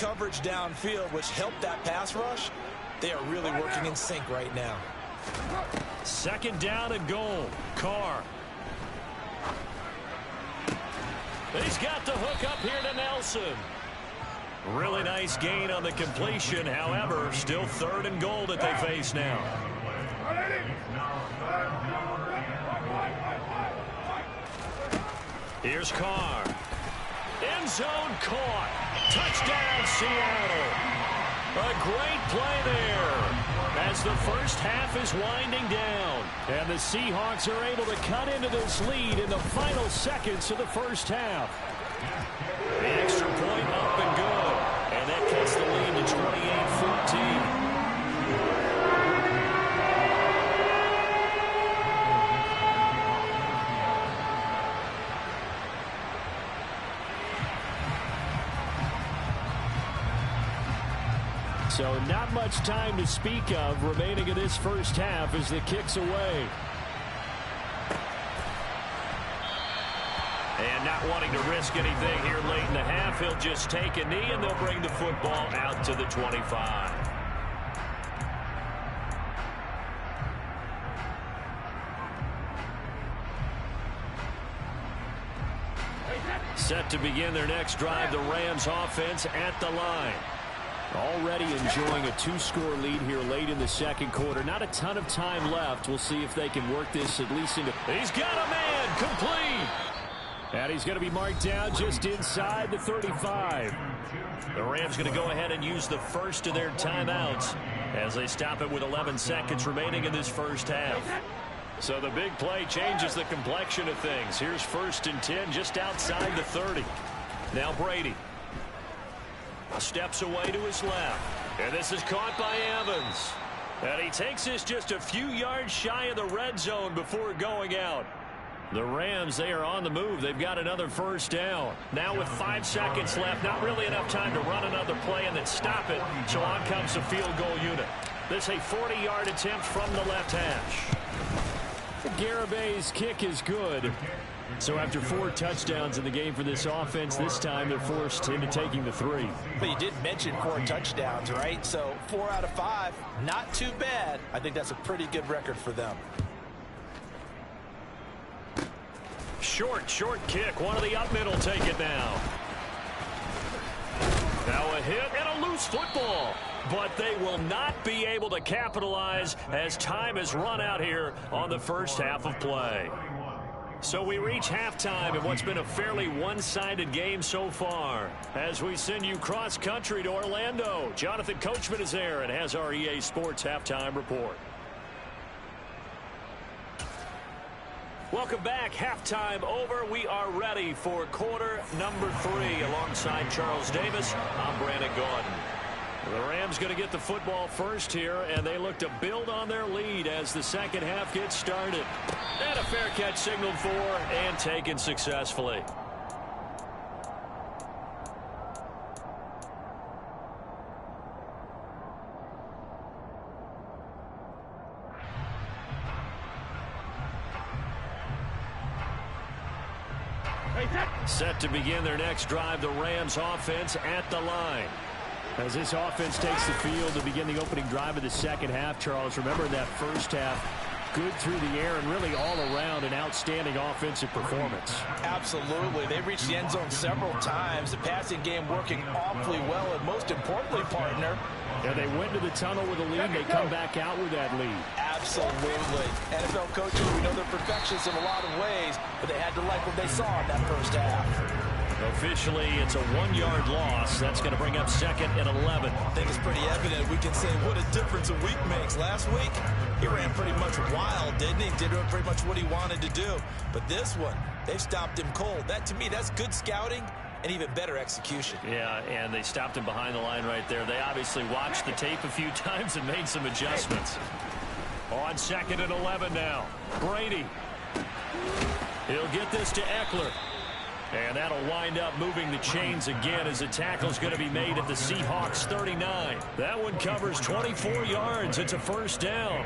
coverage downfield, which helped that pass rush. They are really working in sync right now. Second down and goal. Carr. He's got the hook up here to Nelson. Really nice gain on the completion. However, still third and goal that they face now. Here's Carr. End zone caught. Touchdown, Seattle. A great play there as the first half is winding down. And the Seahawks are able to cut into this lead in the final seconds of the first half. The extra point up and good. And that cuts the lead to 28-14. So not much time to speak of remaining in this first half as the kick's away. And not wanting to risk anything here late in the half, he'll just take a knee and they'll bring the football out to the 25. Set to begin their next drive, the Rams offense at the line. Already enjoying a two-score lead here late in the second quarter. Not a ton of time left. We'll see if they can work this at least into... He's got a man complete. And he's going to be marked down just inside the 35. The Rams going to go ahead and use the first of their timeouts as they stop it with 11 seconds remaining in this first half. So the big play changes the complexion of things. Here's 1st and 10 just outside the 30. Now Brady. Steps away to his left. And this is caught by Evans. And he takes this just a few yards shy of the red zone before going out. The Rams, they are on the move. They've got another first down. Now with 5 seconds left, not really enough time to run another play and then stop it. So on comes the field goal unit. This a 40-yard attempt from the left hash. Garabay's kick is good. So after 4 touchdowns in the game for this offense, this time they're forced into taking the 3. But you did mention 4 touchdowns, right? So 4 out of 5, not too bad. I think that's a pretty good record for them. Short kick. One of the up middle take it now. Now a hit and a loose football. But they will not be able to capitalize as time has run out here on the first half of play. So we reach halftime in what's been a fairly one-sided game so far. As we send you cross-country to Orlando, Jonathan Coachman is there and has our EA Sports halftime report. Welcome back. Halftime over. We are ready for quarter number 3. Alongside Charles Davis, I'm Brandon Gordon. The Rams going to get the football first here, and they look to build on their lead as the second half gets started. And a fair catch signaled for and taken successfully. Set to begin their next drive, the Rams offense at the line. As this offense takes the field to begin the opening drive of the second half, Charles, remember that first half, good through the air and really all around an outstanding offensive performance. Absolutely. They reached the end zone several times. The passing game working awfully well, and most importantly, partner, yeah, they went to the tunnel with a lead. They come back out with that lead. Absolutely. NFL coaches, we know they're perfectionists in a lot of ways, but they had to like what they saw in that first half. Officially, it's a 1-yard loss. That's going to bring up 2nd and 11. I think it's pretty evident. We can say what a difference a week makes. Last week, he ran pretty much wild, didn't he? Did pretty much what he wanted to do. But this one, they've stopped him cold. That, to me, that's good scouting and even better execution. Yeah, and they stopped him behind the line right there. They obviously watched the tape a few times and made some adjustments. On 2nd and 11 now. Brady. He'll get this to Eckler. And that'll wind up moving the chains again as the tackle's going to be made at the Seahawks 39. That one covers 24 yards. It's a first down.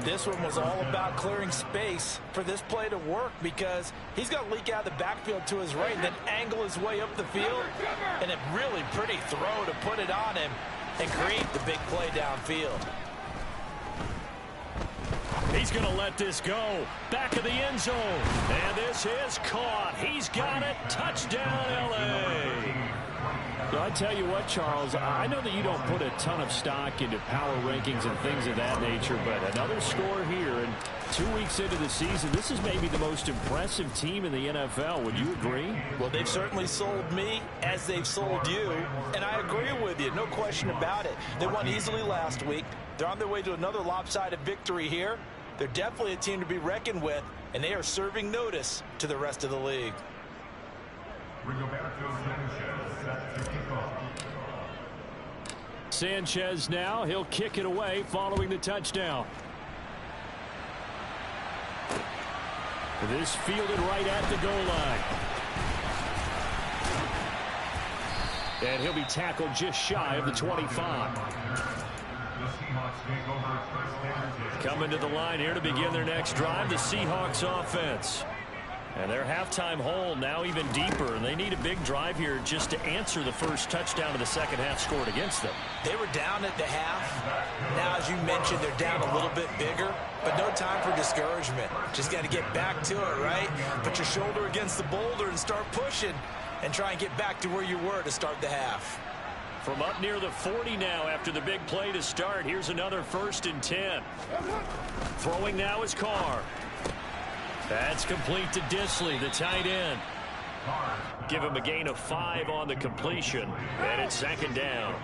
This one was all about clearing space for this play to work because he's going to leak out of the backfield to his right and then angle his way up the field. And a really pretty throw to put it on him and create the big play downfield. He's going to let this go. Back of the end zone. And this is caught. He's got it. Touchdown, L.A. So I tell you what, Charles, I know that you don't put a ton of stock into power rankings and things of that nature, but another score here, and 2 weeks into the season, this is maybe the most impressive team in the NFL. Would you agree? Well, they've certainly sold me as they've sold you, and I agree with you. No question about it. They won easily last week. They're on their way to another lopsided victory here. They're definitely a team to be reckoned with, and they are serving notice to the rest of the league. Sanchez now. He'll kick it away following the touchdown. This fielded right at the goal line. And he'll be tackled just shy of the 25. Coming to the line here to begin their next drive, the Seahawks offense. And their halftime hole now even deeper, and they need a big drive here just to answer the first touchdown of the second half scored against them. They were down at the half. Now, as you mentioned, they're down a little bit bigger, but no time for discouragement. Just got to get back to it, right? Put your shoulder against the boulder and start pushing and try and get back to where you were to start the half. From up near the 40 now after the big play to start, here's another 1st and 10. Throwing now is Carr. That's complete to Disley, the tight end. Give him a gain of 5 on the completion, and it's second down.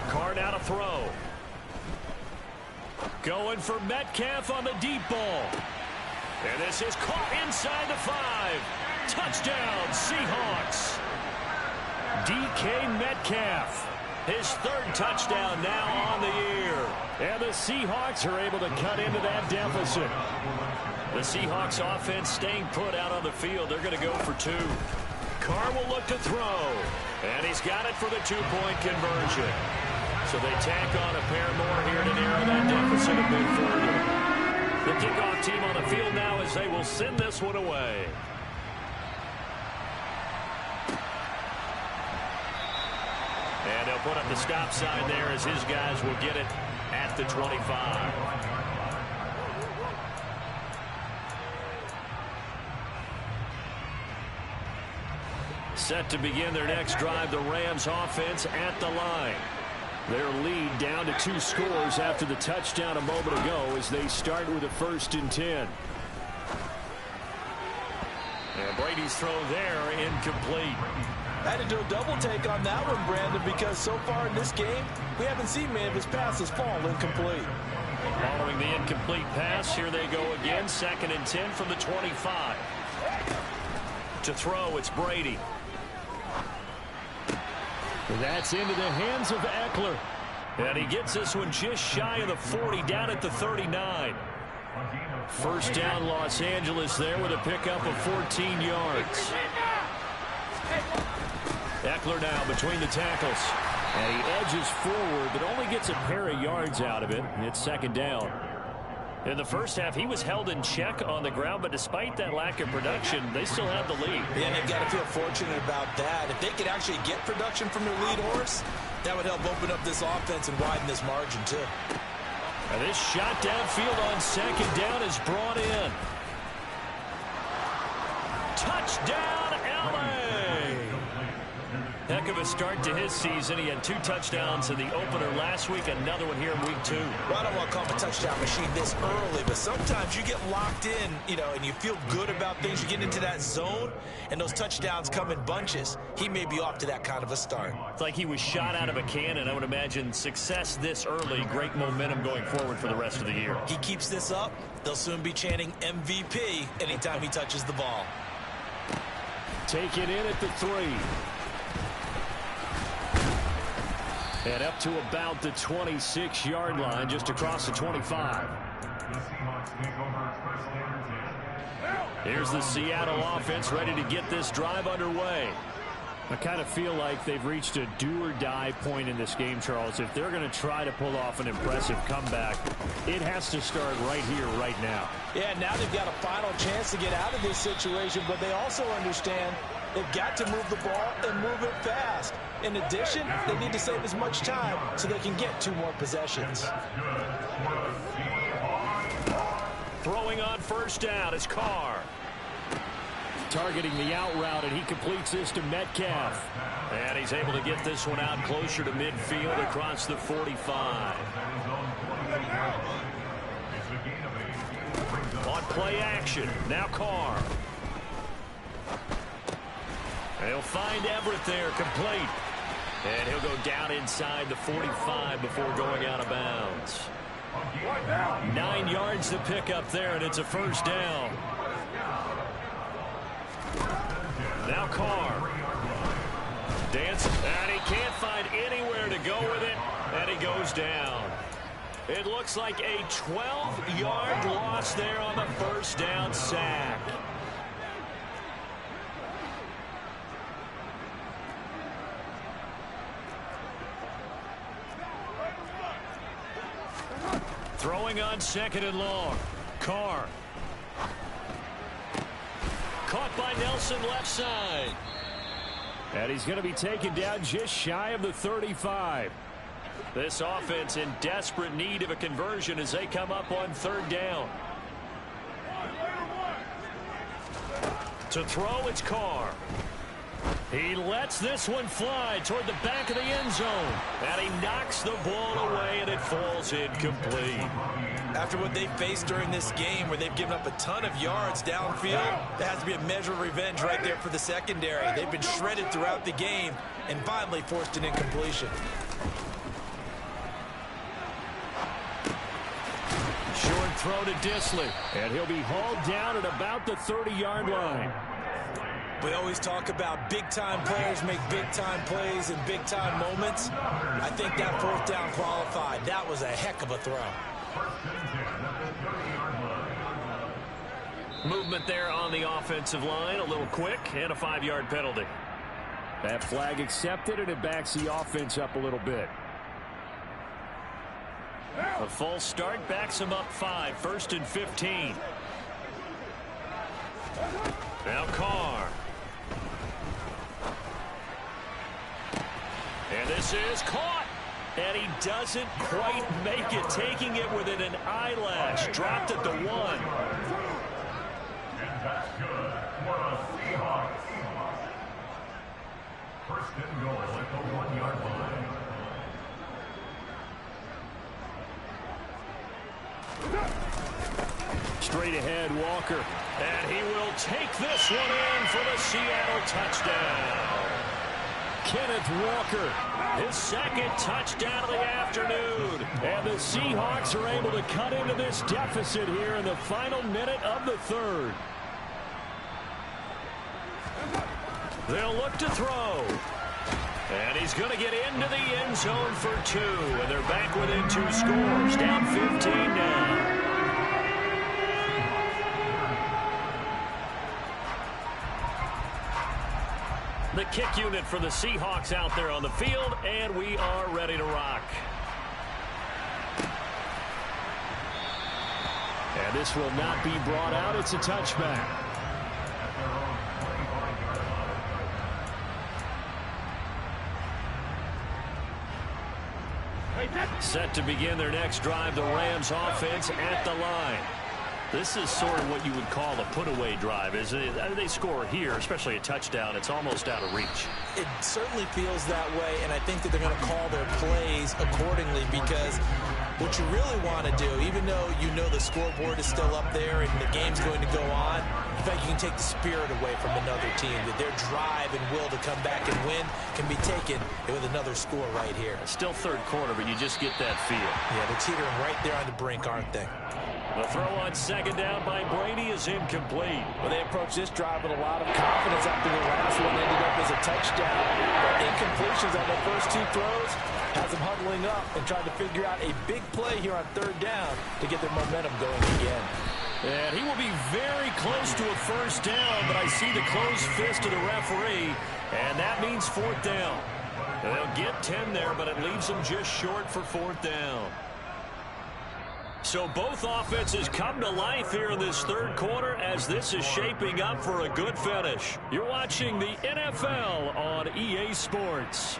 Carr now to throw. Going for Metcalf on the deep ball. And this is caught inside the 5. Touchdown, Seahawks. DK Metcalf. His 3rd touchdown now on the year. And the Seahawks are able to cut into that deficit. The Seahawks offense staying put out on the field. They're going to go for 2. Carr will look to throw. And he's got it for the 2-point conversion. So they tack on a pair more here to narrow that deficit a bit further. The kickoff team on the field now as they will send this one away. And they'll put up the stop sign there as his guys will get it at the 25. Set to begin their next drive, the Rams offense at the line. Their lead down to 2 scores after the touchdown a moment ago as they start with a 1st and 10. And Brady's throw there incomplete. I had to do a double take on that one, Brandon, because so far in this game, we haven't seen many of his passes fall incomplete. Following the incomplete pass, here they go again. 2nd and 10 from the 25. To throw, it's Brady. That's into the hands of Eckler. And he gets this one just shy of the 40, down at the 39. First down, Los Angeles there with a pickup of 14 yards. Eckler now between the tackles. And he edges forward, but only gets a pair of yards out of it. It's second down. In the first half, he was held in check on the ground, but despite that lack of production, they still have the lead. Yeah, they've got to feel fortunate about that. If they could actually get production from their lead horse, that would help open up this offense and widen this margin, too. And this shot downfield on second down is brought in. Touchdown, L.A. Heck of a start to his season. He had 2 touchdowns in the opener last week, another one here in week 2. Well, I don't want to call him a touchdown machine this early, but sometimes you get locked in, and you feel good about things. You get into that zone, and those touchdowns come in bunches. He may be off to that kind of a start. It's like he was shot out of a cannon. I would imagine success this early, great momentum going forward for the rest of the year. He keeps this up, they'll soon be chanting MVP anytime he touches the ball. Take it in at the 3. And up to about the 26-yard line, just across the 25. Here's the Seattle offense ready to get this drive underway. I kind of feel like they've reached a do-or-die point in this game, Charles. If they're going to try to pull off an impressive comeback, it has to start right here, right now. Yeah, now they've got a final chance to get out of this situation, but they also understand they've got to move the ball and move it fast. In addition, they need to save as much time so they can get 2 more possessions. Throwing on first down is Carr. Targeting the out route, and he completes this to Metcalf. And he's able to get this one out closer to midfield across the 45. On play action, now Carr. He'll find Everett there, complete. And he'll go down inside the 45 before going out of bounds. 9 yards to pick up there, and it's a first down. Now Carr. Dance, and he can't find anywhere to go with it, and he goes down. It looks like a 12-yard loss there on the first down sack. Throwing on second and long. Carr. Caught by Nelson left side. And he's going to be taken down just shy of the 35. This offense in desperate need of a conversion as they come up on third down. To throw, it's Carr. He lets this one fly toward the back of the end zone. And he knocks the ball away, and it falls incomplete. After what they faced during this game where they've given up a ton of yards downfield, there has to be a measure of revenge right there for the secondary. They've been shredded throughout the game and finally forced an incompletion. Short throw to Disley, and he'll be hauled down at about the 30-yard line. We always talk about big-time players make big-time plays in big-time moments. I think that fourth down qualified. That was a heck of a throw. Movement there on the offensive line, a little quick, and a 5-yard penalty. That flag accepted, and it backs the offense up a little bit. A false start backs him up 5, 1st and 15. Now Carr. And this is caught. And he doesn't quite make it, taking it within an eyelash. Dropped at the 1. And that's good for the Seahawks. First and goal at the 1-yard line. Straight ahead, Walker. And he will take this one in for the Seattle touchdown. Kenneth Walker, his second touchdown of the afternoon. And the Seahawks are able to cut into this deficit here in the final minute of the third. They'll look to throw. And he's going to get into the end zone for 2. And they're back within 2 scores. Down 15 now. The kick unit for the Seahawks out there on the field, and we are ready to rock. And this will not be brought out. It's a touchback. Set to begin their next drive, the Rams offense at the line. This is sort of what you would call a put-away drive, isn't it? They score here, especially a touchdown. It's almost out of reach. It certainly feels that way, and I think that they're going to call their plays accordingly because what you really want to do, even though you know the scoreboard is still up there and the game's going to go on, in fact, you can take the spirit away from another team, that their drive and will to come back and win can be taken with another score right here. It's still third quarter, but you just get that feel. Yeah, they're teetering right there on the brink, aren't they? The throw on second down by Brady is incomplete. Well, they approached this drive with a lot of confidence after the last one ended up as a touchdown. But incompletions on their first 2 throws has them huddling up and trying to figure out a big play here on third down to get their momentum going again. And he will be very close to a first down, but I see the closed fist of the referee, and that means fourth down. They'll get 10 there, but it leaves them just short for fourth down. So both offenses come to life here in this third quarter as this is shaping up for a good finish. You're watching the NFL on EA Sports.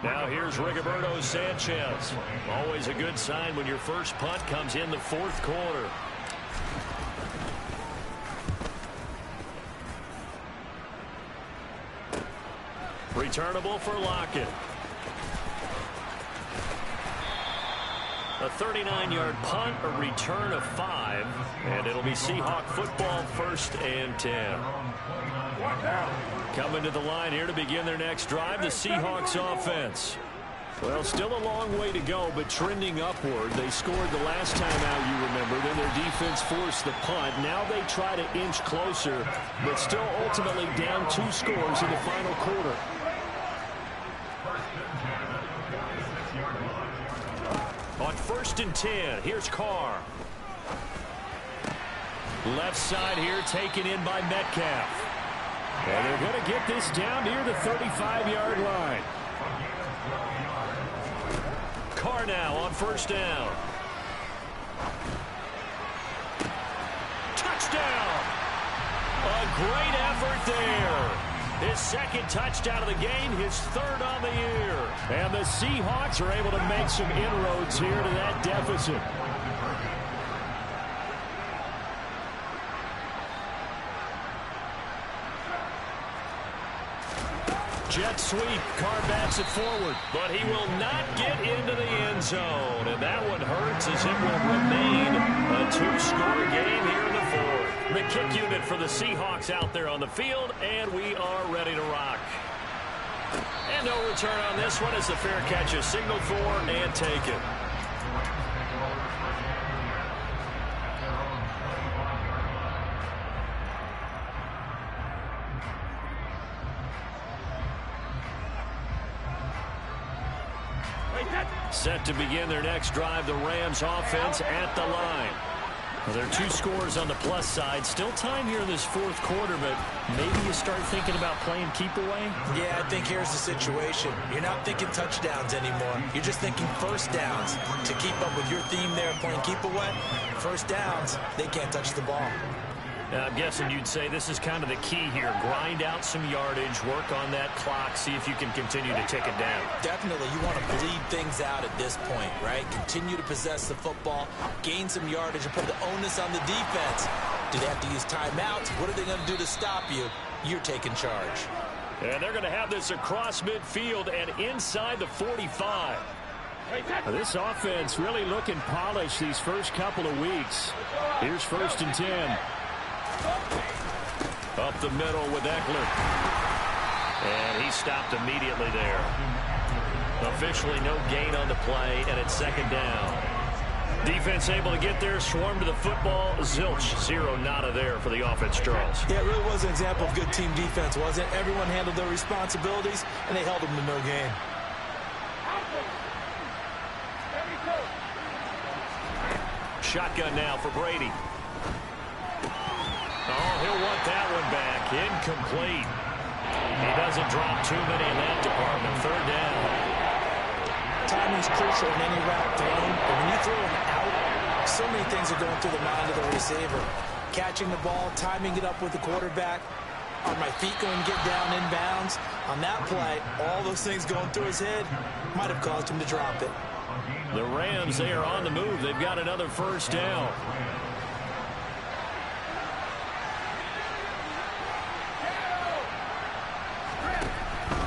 Now here's Rigoberto Sanchez. Always a good sign when your first punt comes in the fourth quarter. Returnable for Lockett. A 39-yard punt, a return of 5, and it'll be Seahawk football, 1st and 10. Coming to the line here to begin their next drive, the Seahawks offense. Well, still a long way to go, but trending upward. They scored the last time out, you remember. Then their defense forced the punt. Now they try to inch closer, but still ultimately down 2 scores in the final quarter. On 1st and 10, here's Carr. Left side here taken in by Metcalf. And they're going to get this down near the 35-yard line. Carr now on 1st down. Touchdown! A great effort there. His 2nd touchdown of the game, his 3rd on the year. And the Seahawks are able to make some inroads here to that deficit. Jet sweep. Carr backs it forward, but he will not get into the end zone. And that one hurts as it will remain a 2-score game here in the 4th. The kick unit for the Seahawks out there on the field, and we are ready to rock. And no return on this one as the fair catch is signaled for and taken. Set to begin their next drive, the Rams offense at the line. Well, there are 2 scores on the plus side. Still time here in this 4th quarter, but maybe you start thinking about playing keep away? Yeah, I think here's the situation. You're not thinking touchdowns anymore. You're just thinking first downs. To keep up with your theme there, playing keep away, first downs, they can't touch the ball. I'm guessing you'd say this is kind of the key here. Grind out some yardage, work on that clock, see if you can continue to tick it down. Definitely. You want to bleed things out at this point, right? Continue to possess the football, gain some yardage, and put the onus on the defense. Do they have to use timeouts? What are they going to do to stop you? You're taking charge. And they're going to have this across midfield and inside the 45. This offense really looking polished these first couple of weeks. Here's 1st and 10. Up the middle with Eckler. And he stopped immediately there. Officially no gain on the play, and it's 2nd down. Defense able to get there, swarm to the football. Zilch, 0 nada there for the offense, Charles. Yeah, it really was an example of good team defense, wasn't it? Everyone handled their responsibilities, and they held them to no gain. Shotgun now for Brady. Oh, he'll want that one back. Incomplete. He doesn't drop too many in that department. 3rd down. Timing's crucial in any route thrown, but when you throw an out, so many things are going through the mind of the receiver. Catching the ball, timing it up with the quarterback. Are my feet going to get down inbounds? On that play, all those things going through his head might have caused him to drop it. The Rams, they are on the move. They've got another 1st down.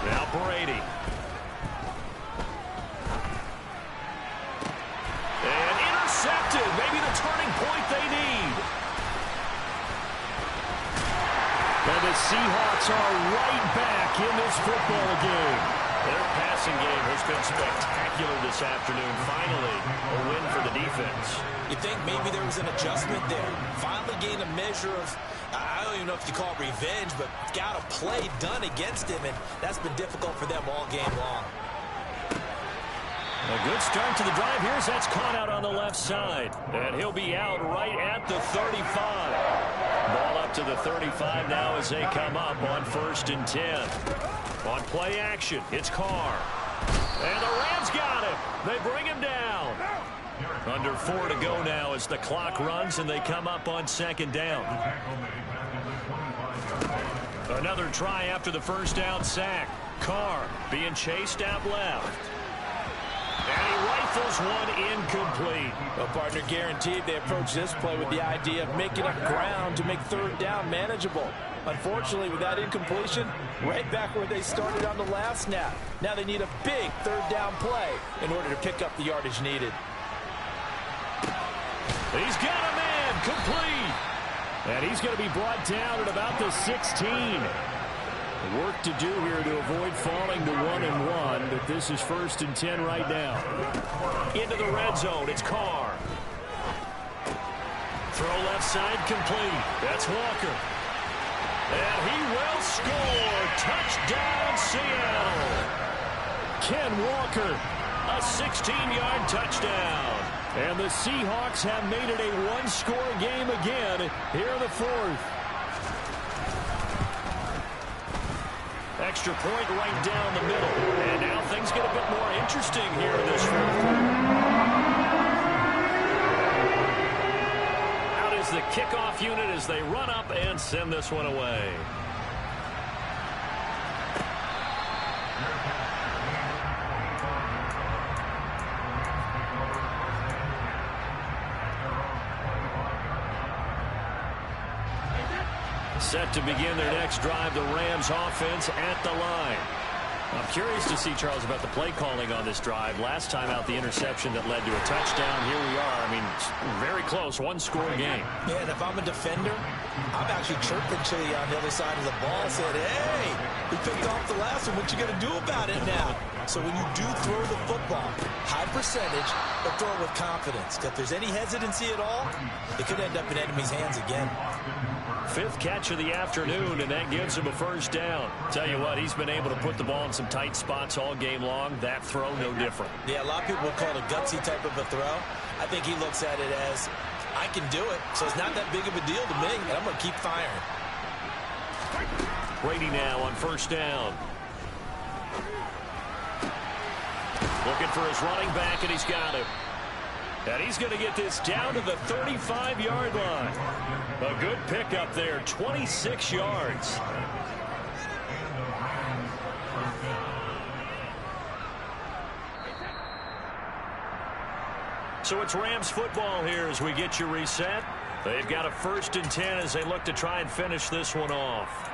Now Brady. And intercepted. Maybe the turning point they need. And the Seahawks are right back in this football game. Their passing game has been spectacular this afternoon. Finally, a win for the defense. You think maybe there was an adjustment there? Finally gained a measure of, I don't even know if you call it revenge, but got a play done against him, and that's been difficult for them all game long. A good start to the drive. Here's that's caught out on the left side. And he'll be out right at the 35. Ball up to the 35 now as they come up on 1st and 10. On play action, it's Carr. And the Rams got him. They bring him down. Under 4 to go now as the clock runs and they come up on 2nd down. Another try after the first down sack. Carr being chased out left. And he rifles one incomplete. Well, partner, guaranteed they approach this play with the idea of making up ground to make 3rd down manageable. Unfortunately, with that incompletion, right back where they started on the last snap. Now they need a big 3rd down play in order to pick up the yardage needed. He's got a man complete. And he's going to be brought down at about the 16. Work to do here to avoid falling to 1-1, but this is 1st and 10 right now. Into the red zone, it's Carr. Throw left side complete. That's Walker. And he will score. Touchdown, Seattle. Ken Walker, a 16-yard touchdown. And the Seahawks have made it a 1-score game again here in the 4th. Extra point right down the middle. And now things get a bit more interesting here in this 4th quarter. Out is the kickoff unit as they run up and send this one away. Set to begin their next drive, the Rams offense at the line. I'm curious to see, Charles, about the play calling on this drive. Last time out, the interception that led to a touchdown. Here we are. I mean, very close, 1-score game. Yeah, and if I'm a defender, I'm actually chirping to you on the other side of the ball, saying, hey, we picked off the last one. What you going to do about it now? So when you do throw the football, high percentage, but throw it with confidence. If there's any hesitancy at all, it could end up in enemy's hands again. 5th catch of the afternoon, and that gives him a 1st down. Tell you what, he's been able to put the ball in some tight spots all game long. That throw, no different. Yeah, a lot of people would call it a gutsy type of a throw. I think he looks at it as, I can do it, so it's not that big of a deal to me, and I'm going to keep firing. Brady now on 1st down. Looking for his running back, and he's got him. And he's going to get this down to the 35-yard line. A good pickup there, 26 yards. So it's Rams football here as we get you reset. They've got a 1st and 10 as they look to try and finish this one off.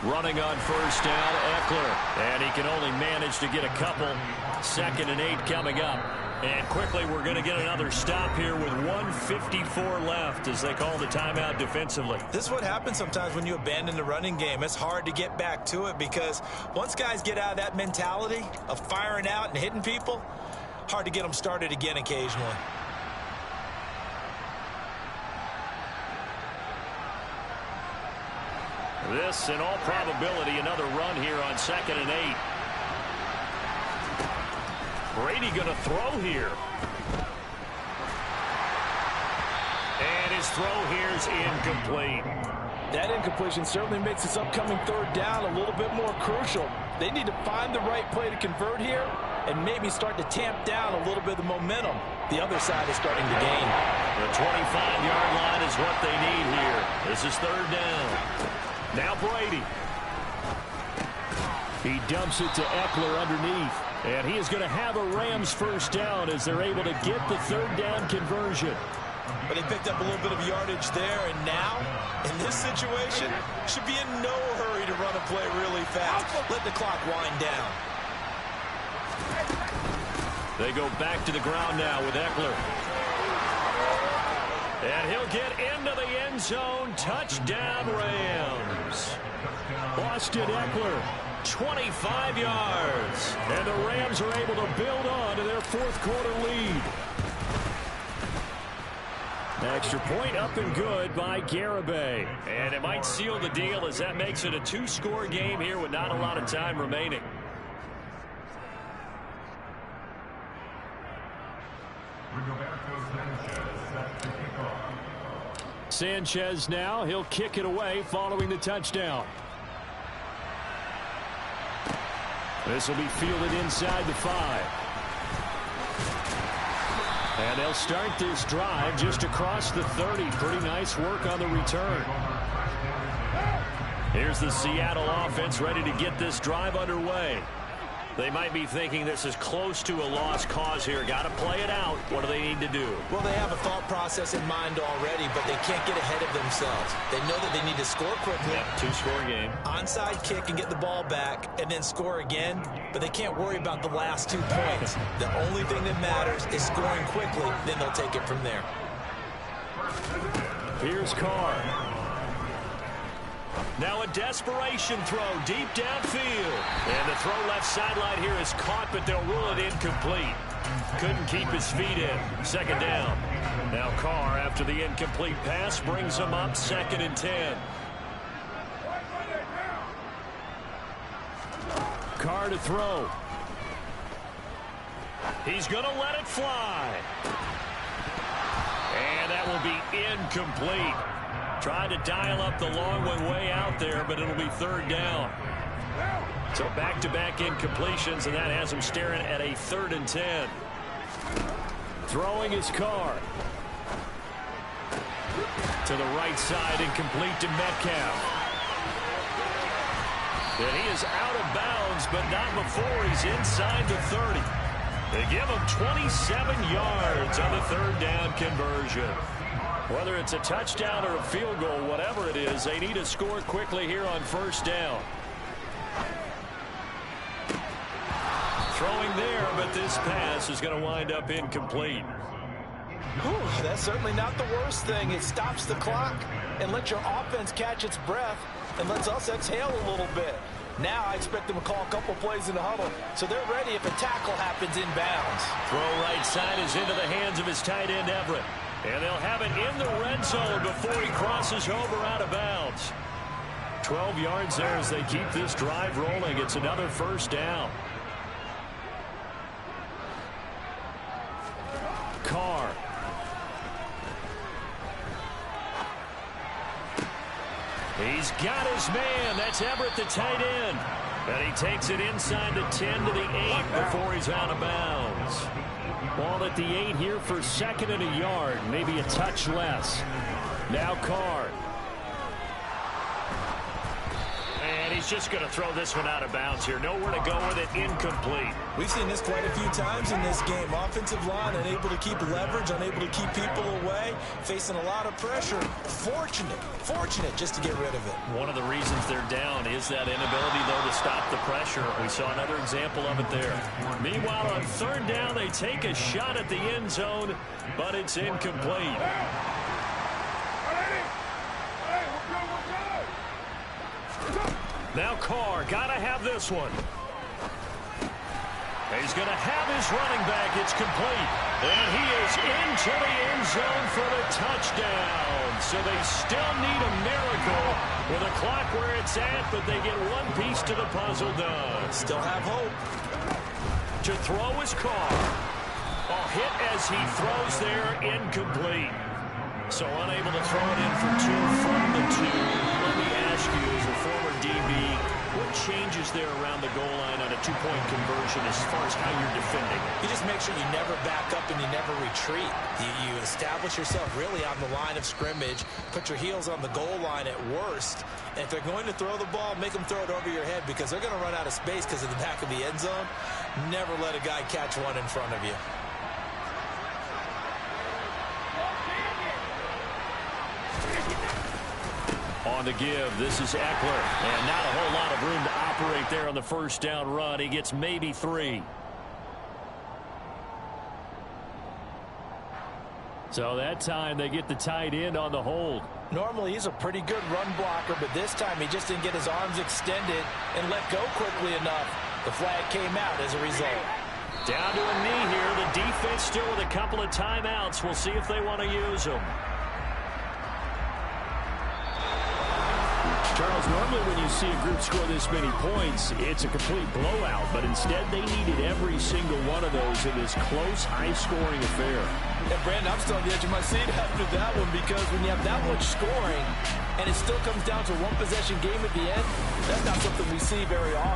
Running on 1st down, Eckler. And he can only manage to get a couple. 2nd and 8 coming up. And quickly we're going to get another stop here with 1:54 left as they call the timeout defensively. This is what happens sometimes when you abandon the running game. It's hard to get back to it because once guys get out of that mentality of firing out and hitting people, hard to get them started again occasionally. This, in all probability, another run here on 2nd and 8. Brady going to throw here. And his throw here is incomplete. That incompletion certainly makes this upcoming 3rd down a little bit more crucial. They need to find the right play to convert here and maybe start to tamp down a little bit of the momentum the other side is starting to gain. The 25-yard line is what they need here. This is 3rd down. Now Brady. He dumps it to Eckler underneath. And he is going to have a Rams 1st down as they're able to get the 3rd down conversion. But he picked up a little bit of yardage there, and now, in this situation, should be in no hurry to run a play really fast. Let the clock wind down. They go back to the ground now with Eckler. And he'll get into the end zone. Touchdown, Rams. Austin Eckler, 25 yards. And the Rams are able to build on to their fourth quarter lead. Extra point up and good by Garibay. And it might seal the deal as that makes it a two-score game here with not a lot of time remaining. Sanchez now, he'll kick it away following the touchdown. This will be fielded inside the 5. And they'll start this drive just across the 30. Pretty nice work on the return. Here's the Seattle offense ready to get this drive underway. They might be thinking this is close to a lost cause here. Got to play it out. What do they need to do? Well, they have a thought process in mind already, but they can't get ahead of themselves. They know that they need to score quickly. Yep, two-score game. Onside kick and get the ball back and then score again, but they can't worry about the last 2 points. The only thing that matters is scoring quickly, then they'll take it from there. Here's Carr. Now a desperation throw deep downfield. And the throw left sideline here is caught, but they'll rule it incomplete. Couldn't keep his feet in. Second down. Now Carr, after the incomplete pass, brings him up 2nd and 10. Carr to throw. He's going to let it fly. And that will be incomplete. Trying to dial up the long one way out there, but it'll be 3rd down. So back-to-back incompletions, and that has him staring at a 3rd and 10. Throwing his Carr. To the right side, incomplete to Metcalf. And he is out of bounds, but not before he's inside the 30. They give him 27 yards on the 3rd down conversion. Whether it's a touchdown or a field goal, whatever it is, they need to score quickly here on 1st down. Throwing there, but this pass is going to wind up incomplete. Whew, that's certainly not the worst thing. It stops the clock and lets your offense catch its breath and lets us exhale a little bit. Now I expect them to call a couple plays in the huddle, so they're ready if a tackle happens inbounds. Throw right side is into the hands of his tight end, Everett. And they'll have it in the red zone before he crosses over out of bounds. 12 yards there as they keep this drive rolling. It's another 1st down. Carr. He's got his man. That's Everett, the tight end. And he takes it inside the 10 to the 8 before he's out of bounds. Ball at the 8 here for 2nd and a yard. Maybe a touch less. Now Carr. And he's just going to throw this one out of bounds here. Nowhere to go with it. Incomplete. We've seen this quite a few times in this game. Offensive line unable to keep leverage, unable to keep people away, facing a lot of pressure. Fortunate just to get rid of it. One of the reasons they're down is that inability, though, to stop the pressure. We saw another example of it there. Meanwhile, on 3rd down, they take a shot at the end zone, but it's incomplete. Now Carr, gotta have this one. He's gonna have his running back. It's complete. And he is into the end zone for the touchdown. So they still need a miracle with a clock where it's at, but they get one piece to the puzzle done. Still have hope. To throw his Carr. A hit as he throws there, incomplete. So unable to throw it in for 2 from the 2. Let me ask you, as a former DB, what changes there around the goal line on a 2-point conversion as far as how you're defending? You just make sure you never back up and you never retreat. You establish yourself really on the line of scrimmage, put your heels on the goal line at worst, and if they're going to throw the ball, make them throw it over your head because they're going to run out of space because of the back of the end zone. Never let a guy catch one in front of you. On the give, this is Eckler. And not a whole lot of room to operate there on the first down run. He gets maybe 3. So that time they get the tight end on the hold. Normally he's a pretty good run blocker, but this time he just didn't get his arms extended and let go quickly enough. The flag came out as a result. Down to a knee here. The defense still with a couple of timeouts. We'll see if they want to use them. Charles, normally when you see a group score this many points, it's a complete blowout. But instead, they needed every single one of those in this close, high-scoring affair. And, Brandon, I'm still on the edge of my seat after that one because when you have that much scoring and it still comes down to one possession game at the end, that's not something we see very often.